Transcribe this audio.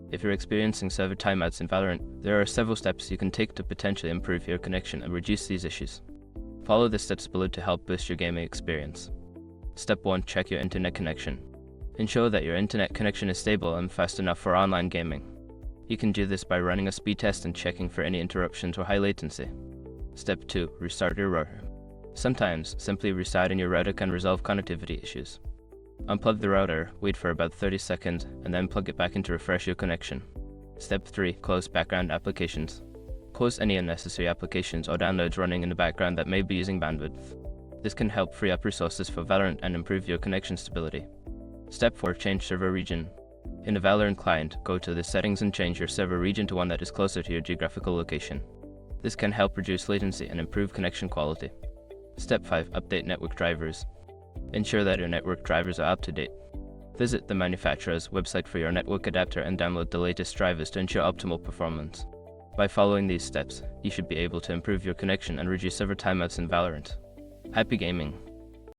If you're experiencing server timeouts in Valorant, there are several steps you can take to potentially improve your connection and reduce these issues. Follow the steps below to help boost your gaming experience. Step 1. Check your internet connection. Ensure that your internet connection is stable and fast enough for online gaming. You can do this by running a speed test and checking for any interruptions or high latency. Step 2. Restart your router. Sometimes, simply restarting your router can resolve connectivity issues. Unplug the router, wait for about 30 seconds, and then plug it back in to refresh your connection. Step 3. Close background applications. Close any unnecessary applications or downloads running in the background that may be using bandwidth. This can help free up resources for Valorant and improve your connection stability. Step 4. Change server region. In the Valorant client, go to the settings and change your server region to one that is closer to your geographical location. This can help reduce latency and improve connection quality. Step 5. Update network drivers. Ensure that your network drivers are up to date. Visit the manufacturer's website for your network adapter and download the latest drivers to ensure optimal performance. By following these steps, you should be able to improve your connection and reduce server timeouts in Valorant. Happy gaming!